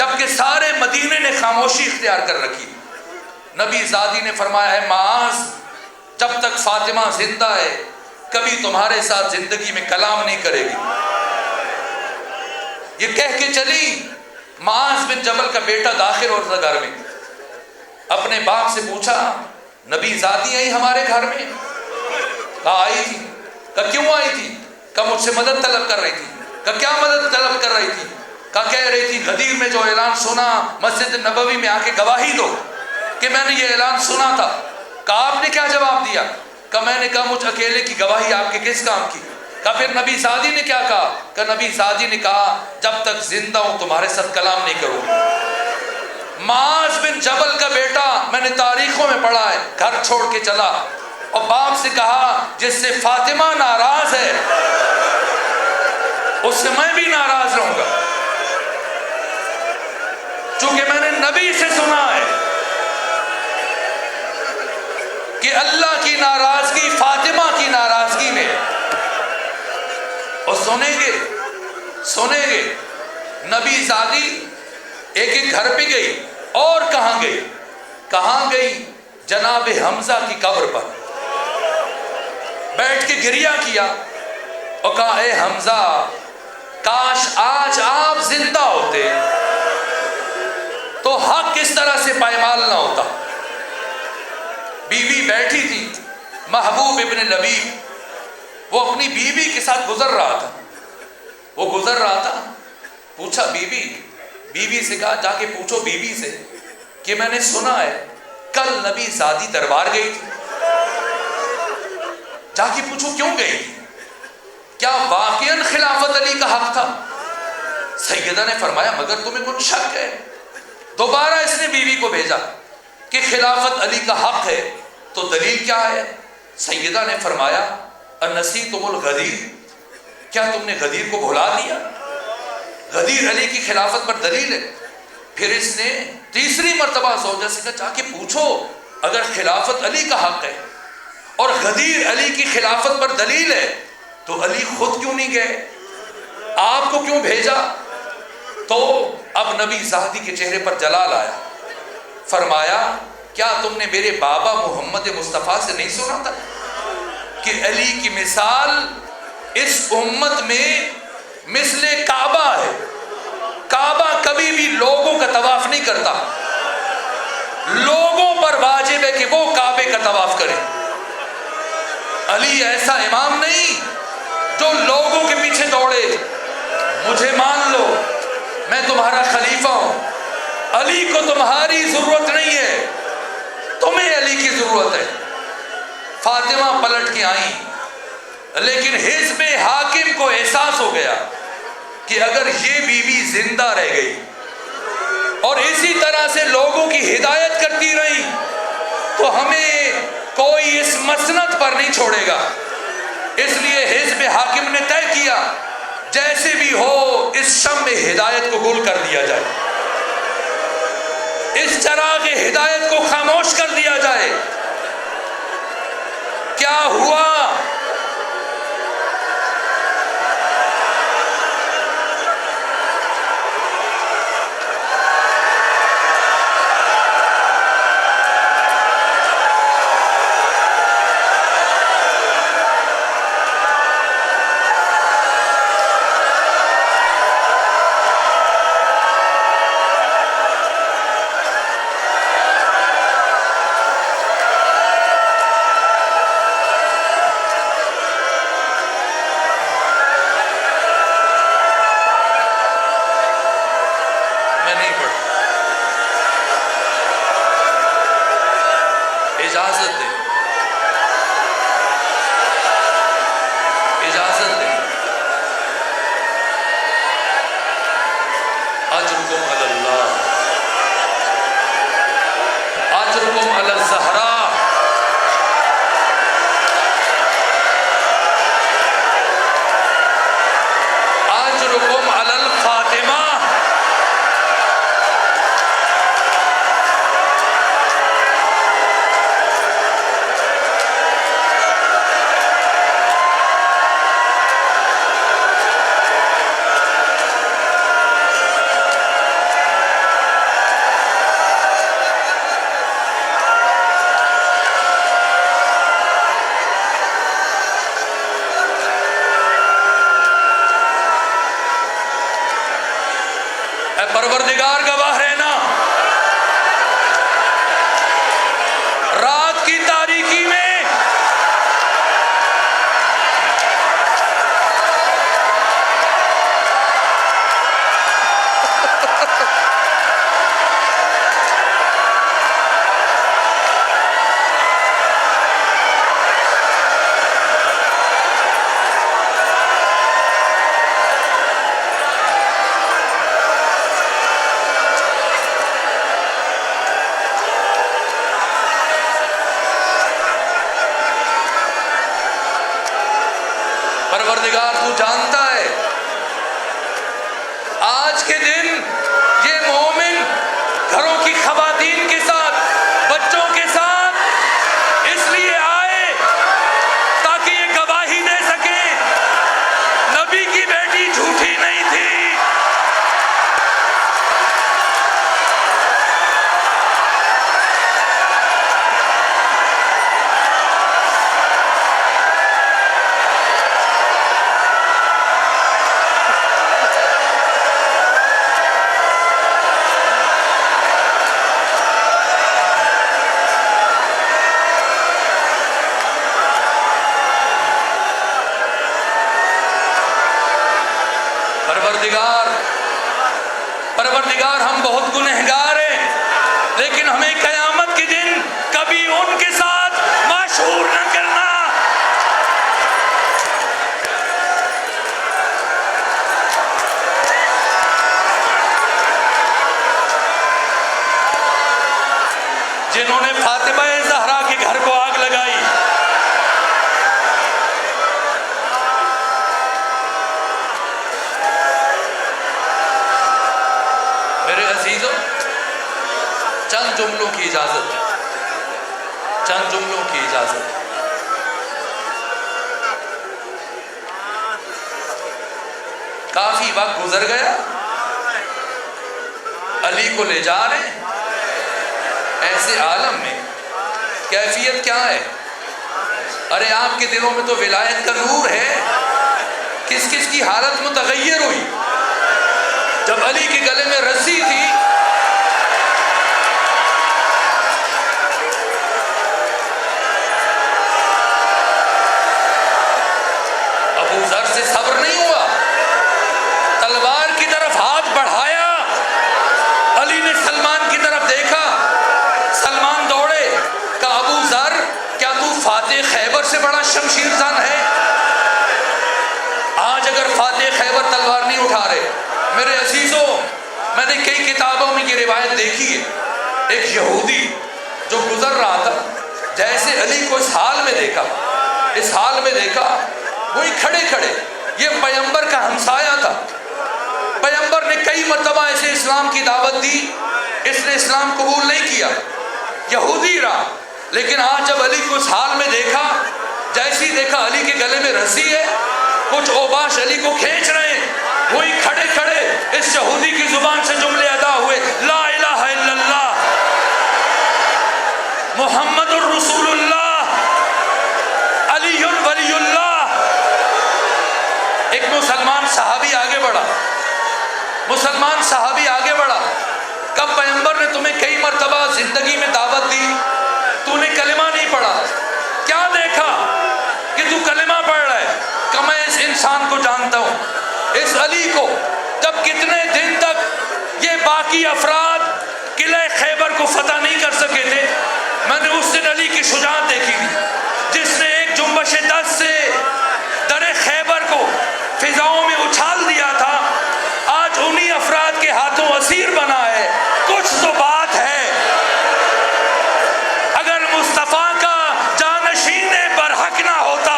جبکہ سارے مدینے نے خاموشی اختیار کر رکھی. نبی زادی نے فرمایا ہے معاذ جب تک فاطمہ زندہ ہے کبھی تمہارے ساتھ زندگی میں کلام نہیں کرے گی. یہ کہہ کے چلی. معاذ بن جبل کا بیٹا داخل ہو رہا گھر میں, اپنے باپ سے پوچھا نبی زادی آئی ہمارے گھر میں؟ کہا آئی تھی. کہا کیوں آئی تھی؟ کہا مجھ سے مدد طلب کر رہی تھی. کہا کیا مدد طلب کر رہی تھی؟ کہا کہہ رہی تھی غدیر میں جو اعلان سنا مسجد نبوی میں آ کے گواہی دو کہ میں نے یہ اعلان سنا تھا. کہا آپ نے کیا جواب دیا؟ کہا میں نے کہا مجھ اکیلے کی گواہی آپ کے کس کام کی؟ کہا پھر نبی زادی نے کیا کہا؟ کہا نبی زادی نے کہا جب تک زندہ ہوں تمہارے ساتھ کلام نہیں کروں گی. معاذ بن جبل کا بیٹا, میں نے تاریخوں میں پڑھا ہے, گھر چھوڑ کے چلا اور باپ سے کہا جس سے فاطمہ ناراض ہے اس سے میں بھی ناراض رہوں گا, چونکہ میں نے نبی سے سنا ہے کہ اللہ کی ناراضگی فاطمہ کی ناراضگی میں. اور سنیں گے نبی زادی ایک ایک گھر پہ گئی. اور کہاں گئی؟ جناب حمزہ کی قبر پر بیٹھ کے گریہ کیا اور کہا اے حمزہ کاش آج آپ زندہ ہوتے تو حق اس طرح سے پائمال نہ ہوتا. بیوی بیٹھی تھی, محبوب ابن لبیب, وہ اپنی بیوی کے ساتھ گزر رہا تھا. پوچھا بیوی سے کہا جا کے پوچھو بیوی سے کہ میں نے سنا ہے کل نبی زادی دربار گئی تھی. جا کے پوچھو کیوں گئی تھی, کیا واقعاً خلافت علی کا حق تھا؟ سیدہ نے فرمایا مگر تمہیں کچھ شک ہے؟ دوبارہ اس نے بیوی کو بھیجا کہ خلافت علی کا حق ہے تو دلیل کیا ہے؟ سیدہ نے فرمایا انسیتم الغدیر, کیا تم نے غدیر کو بھلا دیا؟ غدیر علی کی خلافت پر دلیل ہے. پھر اس نے تیسری مرتبہ زوجہ سے کہا جا کے پوچھو اگر خلافت علی کا حق ہے اور غدیر علی کی خلافت پر دلیل ہے تو علی خود کیوں نہیں گئے, آپ کو کیوں بھیجا؟ تو اب نبی زادی کے چہرے پر جلال آیا. فرمایا کیا تم نے میرے بابا محمد مصطفیٰ سے نہیں سنا تھا کہ علی کی مثال اس امت میں مثل کعبہ ہے؟ کعبہ کبھی بھی لوگوں کا طواف نہیں کرتا, لوگوں پر واجب ہے کہ وہ کعبے کا طواف کریں. علی ایسا امام نہیں جو لوگوں کے پیچھے دوڑے, مجھے مان لو میں تمہارا خلیفہ ہوں, علی کو تمہاری ضرورت نہیں ہے, تمہیں علی کی ضرورت ہے. فاطمہ پلٹ کے آئیں لیکن حزب حاکم کو احساس ہو گیا کہ اگر یہ بیوی زندہ رہ گئی اور اسی طرح سے لوگوں کی ہدایت کرتی رہی تو ہمیں کوئی اس مسند پر نہیں چھوڑے گا. اس لیے حزب حاکم نے طے کیا جیسے بھی ہو اس شمع ہدایت کو گل کر دیا جائے, اس چراغ ہدایت کو خاموش کر دیا جائے. کیا ہوا؟ اے پروردگار گواہ رہنا، رات کی تاریکی میں پروردگار تو جانتا ہے آج کے دن یہ مومن گھروں کی خواتین کے ساتھ، بچوں کے ساتھ اس لیے آئے تاکہ یہ گواہی دے سکے نبی کی بیٹی جھوٹی نہیں تھی۔ پروردگار ہم بہت گنہگار ہیں، لیکن ہمیں قیامت کے دن کبھی ان کے ساتھ مشہور نہ کرنا۔ جنہوں نے فاطمہ زہرا کے گھر کو آگ لگائی، چند جملوں کی اجازت، چند جملوں کی اجازت۔ کافی وقت گزر گیا، علی کو لے جا رہے ہیں، ایسے عالم میں کیفیت کیا ہے؟ ارے آپ کے دلوں میں تو ولایت کا نور ہے، کس کس کی حالت متغیر ہوئی جب علی کے گلے میں رسی تھی۔ ابو ذر سے صبر نہیں ہوا، تلوار کی طرف ہاتھ بڑھایا، علی نے سلمان کی طرف دیکھا، سلمان دوڑے، کہا ابو ذر کیا تو فاتح خیبر سے بڑا شمشیر زن ہے؟ آج اگر فاتح خیبر تلوار نہیں اٹھا رہے، میرے عزیزوں میں نے کئی کتابوں میں یہ روایت دیکھی ہے، ایک یہودی جو گزر رہا تھا، جیسے علی کو اس حال میں دیکھا وہی کھڑے کھڑے، یہ پیغمبر کا ہمسایہ تھا، پیغمبر نے کئی مرتبہ اسے اسلام کی دعوت دی، اس نے اسلام قبول نہیں کیا، یہودی رہا، لیکن آج جب علی کو اس حال میں دیکھا، جیسی دیکھا علی کے گلے میں رسی ہے، کچھ اوباش علی کو کھینچ رہے ہیں، وہی کھڑے کھڑے اس یہودی کی زبان سے جملے ادا ہوئے، لا الہ الا اللہ محمد الرسول اللہ علی ولی اللہ۔ ایک مسلمان صحابی آگے بڑھا، کب پیغمبر نے تمہیں کئی مرتبہ زندگی میں دعوت دی، تو نے کلمہ نہیں پڑھا، کیا دیکھا کہ تو کلمہ پڑھ رہا ہے؟ کہ میں اس انسان کو جانتا ہوں، اس علی کو، جب کتنے دن تک یہ باقی افراد قلعہ خیبر کو فتح نہیں کر سکے تھے، میں نے اس دن علی کی شجاعت دیکھی تھی، جس نے ایک جنبش دست سے در خیبر کو فضاؤں میں اچھال دیا تھا، آج انہی افراد کے ہاتھوں اسیر بنا ہے۔ کچھ تو بات ہے، اگر مصطفیٰ کا جانشین برحق نہ ہوتا،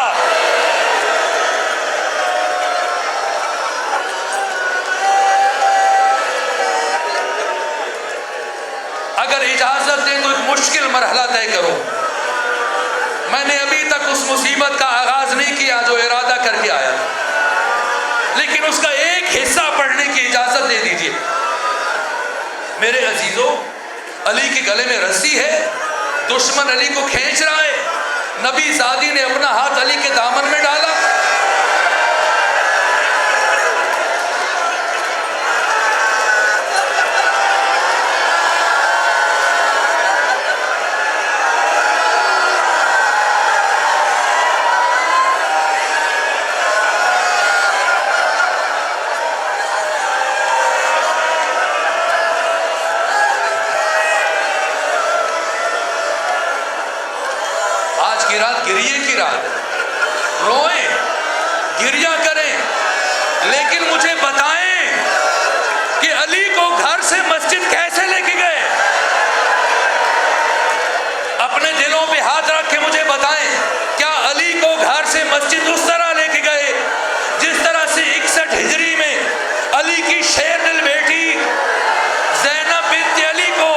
اگر اجازت دیں تو ایک مشکل مرحلہ طے کرو۔ میں نے ابھی تک اس مصیبت کا آغاز نہیں کیا جو ارادہ کر کے آیا تھا، لیکن اس کا ایک حصہ پڑھنے کی اجازت دے دیجیے۔ میرے عزیزوں، علی کے گلے میں رسی ہے، دشمن علی کو کھینچ رہا ہے، نبی زادی نے اپنا ہاتھ علی کے دامن میں ڈالا، کی رات گریے کی رات ہے، روئیں، گریا کریں، لیکن مجھے بتائیں کہ علی کو گھر سے مسجد کیسے لے کے گئے؟ اپنے دلوں پہ ہاتھ رکھ کے مجھے بتائیں، کیا علی کو گھر سے مسجد اس طرح لے کے گئے جس طرح سے 61 ہجری میں علی کی شیر دل بیٹی زینب بنت علی کو؟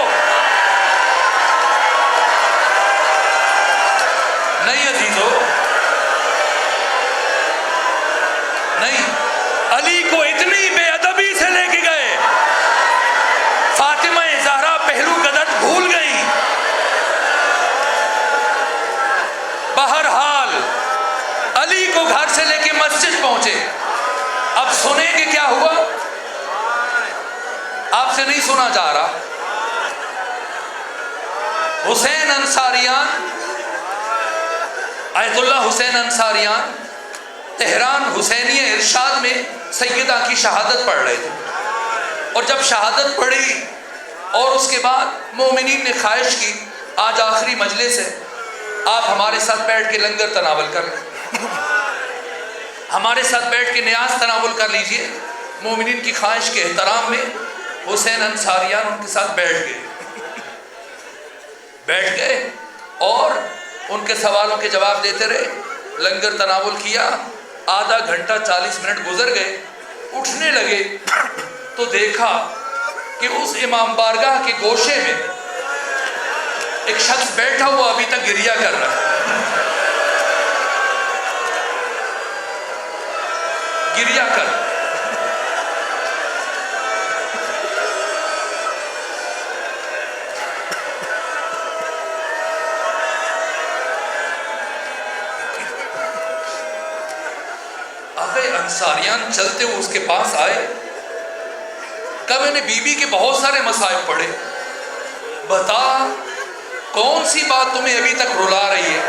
نہیں عزیزو، نہیں، علی کو اتنی بے ادبی سے لے کے گئے، فاطمہ زہرا پہلو قدر بھول گئی۔ بہرحال علی کو گھر سے لے کے مسجد پہنچے۔ اب سنیں کہ کیا ہوا، آپ سے نہیں سنا جا رہا۔ حسین انصاریان، آیت اللہ حسین انصاریان تہران حسینیہ ارشاد میں سیدہ کی شہادت پڑھ رہے تھے، اور جب شہادت پڑھی اور اس کے بعد مومنین نے خواہش کی آج آخری مجلس ہے، آپ ہمارے ساتھ بیٹھ کے لنگر تناول کر لیں، ہمارے ساتھ بیٹھ کے نیاز تناول کر لیجئے۔ مومنین کی خواہش کے احترام میں حسین انصاریان ان کے ساتھ بیٹھ گئے اور ان کے سوالوں کے جواب دیتے رہے، لنگر تناول کیا۔ آدھا گھنٹہ 40 منٹ گزر گئے، اٹھنے لگے تو دیکھا کہ اس امام بارگاہ کے گوشے میں ایک شخص بیٹھا ہوا ابھی تک گریہ کر رہا ہے، گریہ کر۔ انصاریان چلتے ہوئے اس کے پاس آئے، کہا میں نے بی بی کے بہت سارے مصائب پڑھے، بتا کون سی بات تمہیں ابھی تک رلا رہی ہے؟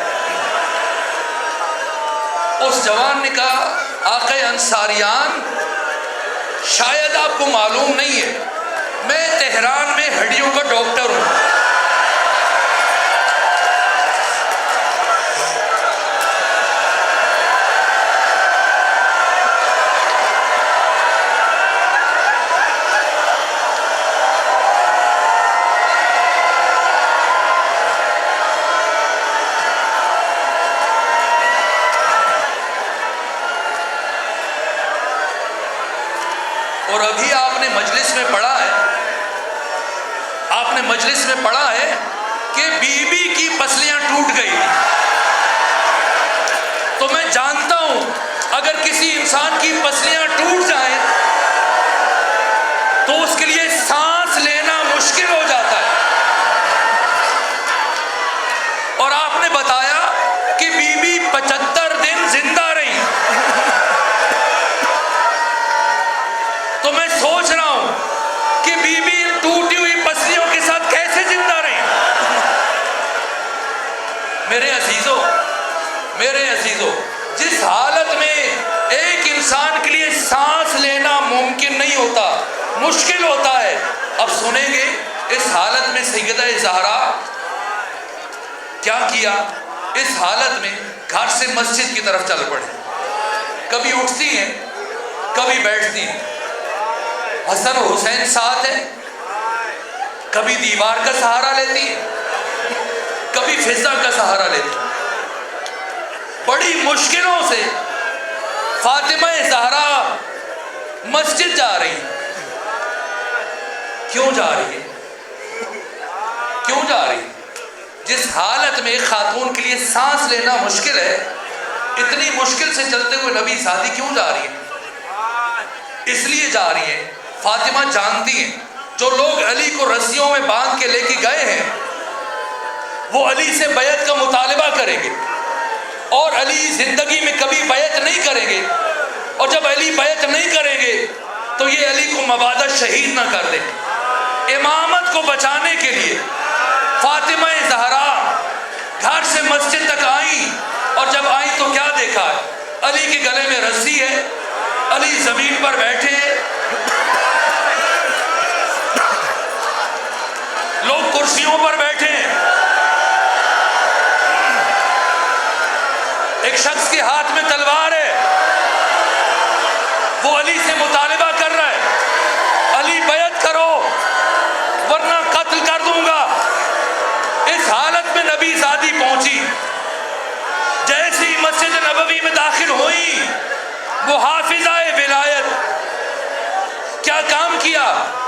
اس جوان نے کہا آقا انصاریان، شاید آپ کو معلوم نہیں ہے، میں تہران میں ہڈیوں کا ڈاکٹر ہوں۔ اور ابھی آپ نے مجلس میں پڑھا ہے کہ بی بی کی پسلیاں ٹوٹ گئی۔ تو میں جانتا ہوں اگر کسی انسان کی پسلیاں ٹوٹ جائیں تو اس کے لیے سانس لینا مشکل ہو جاتا ہے، اور آپ نے بتایا کہ بی بی 75 دن زندہ رہی۔ تو میں سوچ رہا ہوں کہ بی بی ٹوٹی ہوئی پسلیوں کے ساتھ کیسے زندہ رہی۔ میرے عزیزو، جس حالت میں ایک انسان کے لیے سانس لینا ممکن نہیں ہوتا، مشکل ہوتا ہے، اب سنیں گے اس حالت میں سیدہ زہرا کیا کیا۔ اس حالت میں گھر سے مسجد کی طرف چل پڑے، کبھی اٹھتی ہیں کبھی بیٹھتی ہیں، حسن و حسین ساتھ ہیں، کبھی دیوار کا سہارا لیتی ہیں، کبھی فضا کا سہارا لیتی ہیں۔ بڑی مشکلوں سے فاطمہ زہرا مسجد جا رہی ہے۔ کیوں جا رہی ہے؟ کیوں جا رہی ہے؟ جس حالت میں ایک خاتون کے لیے سانس لینا مشکل ہے، اتنی مشکل سے چلتے ہوئے نبی زادی کیوں جا رہی ہے؟ اس لیے جا رہی ہے، فاطمہ جانتی ہیں جو لوگ علی کو رسیوں میں باندھ کے لے کے گئے ہیں وہ علی سے بیعت کا مطالبہ کریں گے، اور علی زندگی میں کبھی بیعت نہیں کریں گے، اور جب علی بیعت نہیں کریں گے تو یہ علی کو مبادہ شہید نہ کر دیں۔ امامت کو بچانے کے لیے فاطمہ زہرا گھر سے مسجد تک آئیں، اور جب آئیں تو کیا دیکھا؟ علی کے گلے میں رسی ہے، علی زمین پر بیٹھے ہیں، لوگ کرسیوں پر بیٹھے ہیں، شخص کے ہاتھ میں تلوار ہے، وہ علی سے مطالبہ کر رہا ہے، علی بیعت کرو ورنہ قتل کر دوں گا۔ اس حالت میں نبی زادی پہنچی، جیسے ہی مسجد نبوی میں داخل ہوئی وہ حافظہ ولایت، کیا کام کیا؟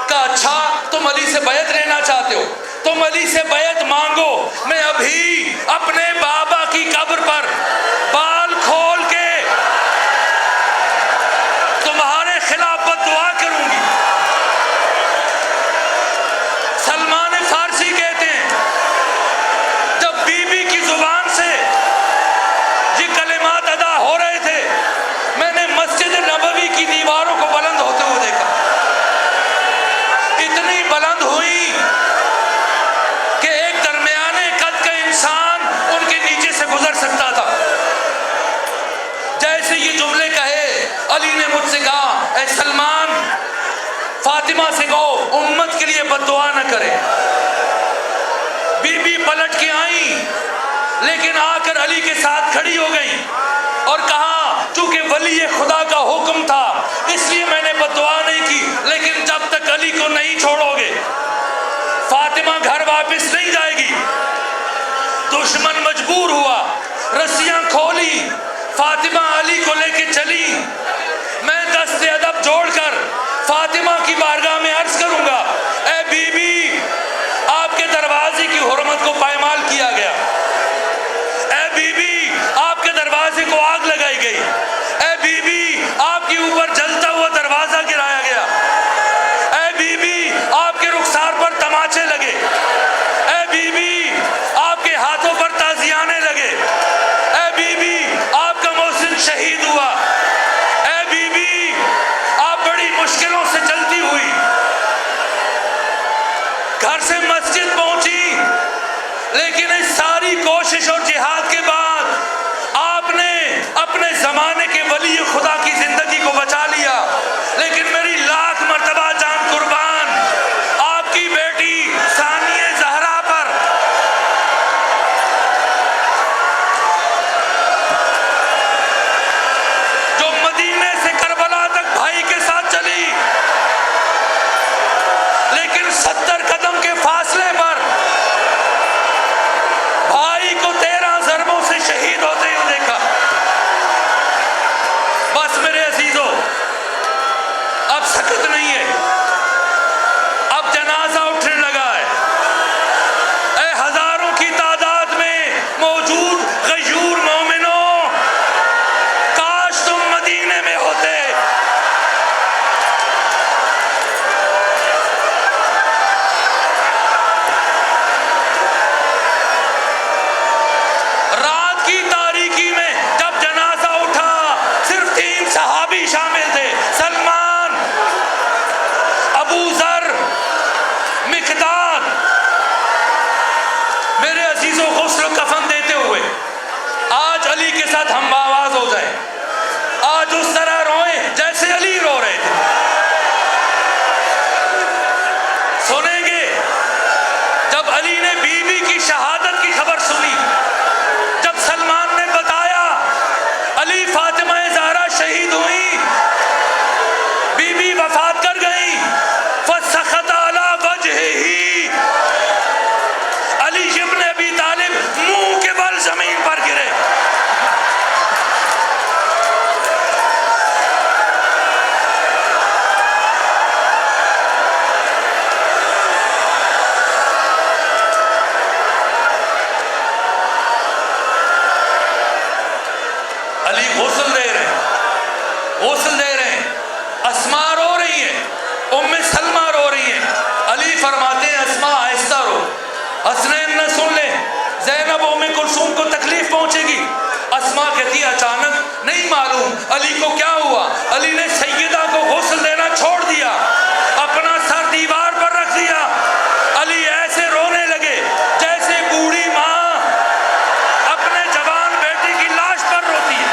کہا اچھا تم علی سے بیعت لینا چاہتے ہو، تم علی سے بیعت مانگو، میں ابھی اپنے بابا کی قبر پر بال کھول کے تمہارے خلاف بد دعا کروں گی۔ سلمان فارسی کہتے ہیں جب بی بی کی زبان سے یہ کلمات ادا ہو رہے تھے، میں نے مسجد نبوی کی دیواروں کو بلند ہوتے ہوئے دیکھا، اتنی بلند ہوئی کہ ایک درمیانے قد کا انسان ان کے نیچے سے گزر سکتا تھا۔ جیسے یہ جملے کہے، علی نے مجھ سے کہا اے سلمان، فاطمہ سے کہو امت کے لیے بد دعا نہ کرے۔ بی بی پلٹ کے آئیں لیکن آ کر علی کے ساتھ کھڑی ہو گئی اور کہا چونکہ ولی خدا کا حکم تھا اس لیے میں نے بد دعا نہیں کی، لیکن جب تک علی کو نہیں چھوڑو گے فاطمہ گھر واپس نہیں جائے گی۔ دشمن مجبور ہوا، رسیاں کھولی، فاطمہ علی کو لے کے چلی۔ میں دست ادب جوڑ کر فاطمہ کی بارگاہ میں عرض کروں گا اے بی بی، آپ کے دروازے کی حرمت کو پائمال کیا گیا، اے بی بی آپ کے دروازے کو آگ لگائی گئی، اے بی بی آپ کے اوپر جلتا ہوا دروازہ گرایا گیا، اے بی بی آپ کے رخسار پر تماچے لگے، اے بی بی آپ کے ہاتھوں پر تازیانے لگے، اے بی بی آپ کا محسن شہید ہوا، اے بی بی آپ بڑی مشکلوں سے چلتی ہوئی گھر سے مسجد پہنچی، لیکن اس ساری کوشش اور جہاد کے بعد آپ نے اپنے زمانے کے ولی خدا کی زندگی کو بچا لیا۔ لیکن میری لاکھ مرتبہ جان قربان آپ کی بیٹی ثانیہ زہرا پر، جو مدینے سے کربلا تک بھائی کے ساتھ چلی، لیکن 70 قدم کے فاصلے پر بھائی کو 13 ضربوں سے شہید ہوتے ہوئے دیکھا۔ بس میرے عزیزو، اب سکت نہیں ہے، اب جنازہ اٹھنے لگا ہے۔ اے ہزاروں کی تعداد میں موجود غیور مومنوں، کاش تم مدینے میں ہوتے۔ رات کی تاریکی میں جب جنازہ اٹھا صرف 3 صحابی شامل تھے، سلمان، ابو ذر، مقداد۔ میرے عزیزوں، غسل و کفن دیتے ہوئے آج علی کے ساتھ ہم آواز ہو جائیں، آج اس طرح روئیں جیسے علی رو رہے تھے۔ سنیں گے جب علی نے بی بی کی شہادت کی خبر سنی، جب سلمان نے بتایا علی فاطمہ زہرا شہید ہوئی، بی بی وفات کر گئی، فسخط علی وجہہ، علی ابن ابی طالب منہ کے بل زمین پر گرے۔ علی غسل دے رہے ہیں، غسل دے رہے ہیں، اسماء رو رہی ہیں، ام سلمہ رو رہی ہیں۔ علی فرماتے ہیں اسماء آہستہ رو، حسنین نہ سن لیں، زینب ام کلثوم کو تکلیف پہنچے گی۔ اسماء کہتی ہے اچانک نہیں معلوم علی کو کیا ہوا، علی نے سیدہ کو غسل دینا چھوڑ دیا، اپنا سر دیوار پر رکھ دیا، علی ایسے رونے لگے جیسے بوڑھی ماں اپنے جوان بیٹے کی لاش پر روتی ہے۔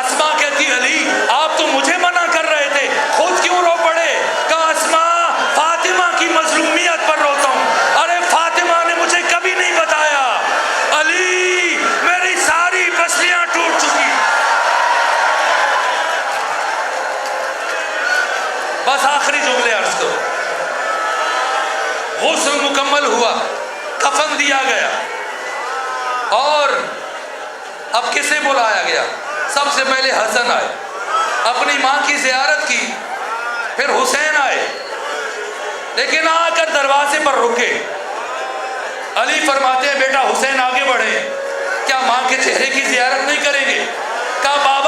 اسماء کہتی علی آپ تو مجھے منع کر رہے تھے، خود کیوں رو پڑے؟ کسے بلایا گیا؟ سب سے پہلے حسن آئے، اپنی ماں کی زیارت کی، پھر حسین آئے، لیکن آ کر دروازے پر رکے۔ علی فرماتے ہیں بیٹا حسین آگے بڑھے، کیا ماں کے چہرے کی زیارت نہیں کریں گے؟ کہا